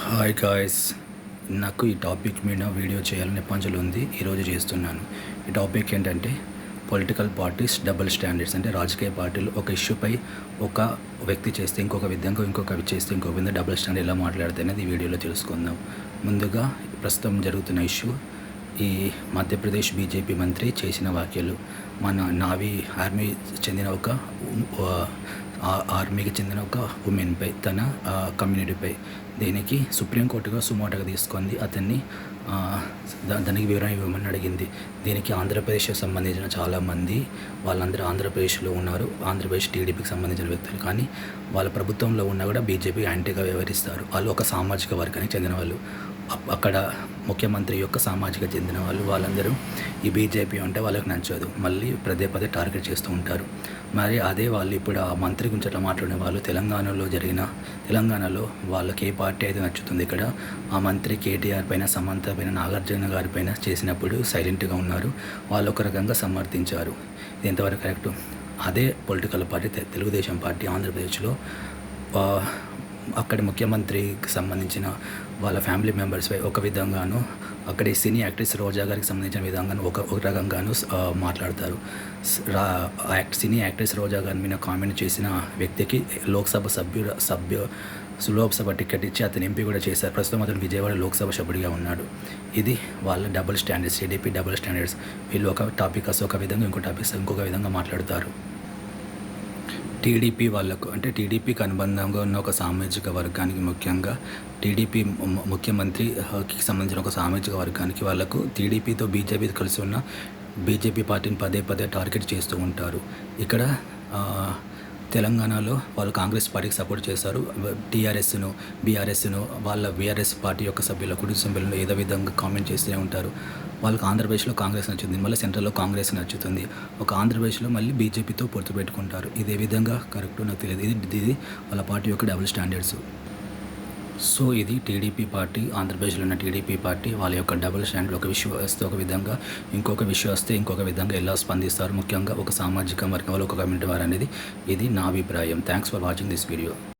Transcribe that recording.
Hi guys, నాకు ఈ topic మీద వీడియో చేయాలని ఎప్పటి ఉంది. ఈరోజు చేస్తున్నాను. ఈ టాపిక్ ఏంటంటే పొలిటికల్ పార్టీస్ డబుల్ స్టాండర్డ్స్. అంటే రాజకీయ పార్టీలు ఒక ఇష్యూపై ఒక వ్యక్తి చేస్తే ఇంకొక విధంగా, ఇంకొక చేస్తే ఇంకొక విధంగా డబుల్ స్టాండర్డ్ ఎలా మాట్లాడితే అనేది ఈ వీడియోలో తెలుసుకుందాం. ముందుగా ప్రస్తుతం జరుగుతున్న ఇష్యూ ఈ మధ్యప్రదేశ్ బీజేపీ మంత్రి చేసిన వ్యాఖ్యలు మన ఆర్మీకి చెందిన ఒక ఉమెన్పై, తన కమ్యూనిటీపై, దీనికి సుప్రీంకోర్టుగా సుమోటోగా తీసుకుంది. అతన్ని దానికి వివరణ ఇవ్వమని అడిగింది. దీనికి ఆంధ్రప్రదేశ్కి సంబంధించిన చాలామంది వాళ్ళందరూ ఆంధ్రప్రదేశ్లో ఉన్నారు. ఆంధ్రప్రదేశ్ టీడీపీకి సంబంధించిన వ్యక్తులు, కానీ వాళ్ళ ప్రభుత్వంలో ఉన్నా కూడా బీజేపీ యాంటీగా వ్యవహరిస్తారు. వాళ్ళు ఒక సామాజిక వర్గానికి చెందిన వాళ్ళు. అక్కడ ముఖ్యమంత్రి యొక్క సామాజిక చెందిన వాళ్ళందరూ ఈ బీజేపీ అంటే వాళ్ళకి నచ్చదు, మళ్ళీ పదే పదే టార్గెట్ చేస్తూ ఉంటారు. మరి అదే వాళ్ళు ఇప్పుడు ఆ మంత్రి గురించి అట్లా మాట్లాడిన వాళ్ళు తెలంగాణలో వాళ్ళకి ఏ పార్టీ అయితే నచ్చుతుంది, ఇక్కడ ఆ మంత్రి కేటీఆర్ పైన, సమంత పైన, నాగార్జున గారి పైన చేసినప్పుడు సైలెంట్గా ఉన్నారు. వాళ్ళు ఒక రకంగా సమర్థించారు. ఇది ఎంతవరకు కరెక్టు? అదే పొలిటికల్ పార్టీ తెలుగుదేశం పార్టీ ఆంధ్రప్రదేశ్లో అక్కడి ముఖ్యమంత్రికి సంబంధించిన వాళ్ళ ఫ్యామిలీ మెంబర్స్పై ఒక విధంగాను, అక్కడి సినీ యాక్ట్రెస్ రోజా గారికి సంబంధించిన విధంగాను ఒక రకంగాను మాట్లాడతారు. సినీ యాక్ట్రెస్ రోజా గారి మీద కామెంట్ చేసిన వ్యక్తికి లోక్సభ టికెట్ ఇచ్చి అతను ఎంపీ కూడా చేశారు. ప్రస్తుతం అతను విజయవాడ లోక్సభ సభ్యుడిగా ఉన్నాడు. ఇది వాళ్ళ double standards, TDP double standards. వీళ్ళు ఒక టాపిక్ ఒక విధంగా, ఇంకొక విధంగా మాట్లాడతారు. టీడీపీ వాళ్ళకు, అంటే టీడీపీకి అనుబంధంగా ఉన్న ఒక సామాజిక వర్గానికి, ముఖ్యంగా టీడీపీ ముఖ్యమంత్రికి సంబంధించిన ఒక సామాజిక వర్గానికి, వాళ్ళకు టీడీపీతో బీజేపీ కలిసి ఉన్న బీజేపీ పార్టీని పదే పదే టార్గెట్ చేస్తూ ఉంటారు. ఇక్కడ తెలంగాణలో వాళ్ళు కాంగ్రెస్ పార్టీకి సపోర్ట్ చేస్తారు. బీఆర్ఎస్ను వాళ్ళ బీఆర్ఎస్ పార్టీ యొక్క కుటుంబ సభ్యులను ఏదో విధంగా కామెంట్ చేస్తూనే ఉంటారు. వాళ్ళకి ఆంధ్రప్రదేశ్లో కాంగ్రెస్ నచ్చుతుంది, మళ్ళీ సెంట్రల్లో కాంగ్రెస్ నచ్చుతుంది. ఒక ఆంధ్రప్రదేశ్లో మళ్ళీ బీజేపీతో పొత్తు పెట్టుకుంటారు. ఇదే విధంగా కరెక్టో నాకు తెలియదు. ఇది వాళ్ళ పార్టీ యొక్క డబుల్ స్టాండర్డ్స్. సో ఇది టీడీపీ పార్టీ, ఆంధ్రప్రదేశ్లో ఉన్న టీడీపీ పార్టీ వాళ్ళ యొక్క డబుల్ స్టాండర్డ్. ఒక విషయం వస్తే ఒక విధంగా, ఇంకొక విషయం వస్తే ఇంకొక విధంగా ఎలా స్పందిస్తారు, ముఖ్యంగా ఒక సామాజిక వర్గం వాళ్ళు, ఒక కమ్యూనిటీ వారు అనేది. ఇది నా అభిప్రాయం. Thanks for watching this video.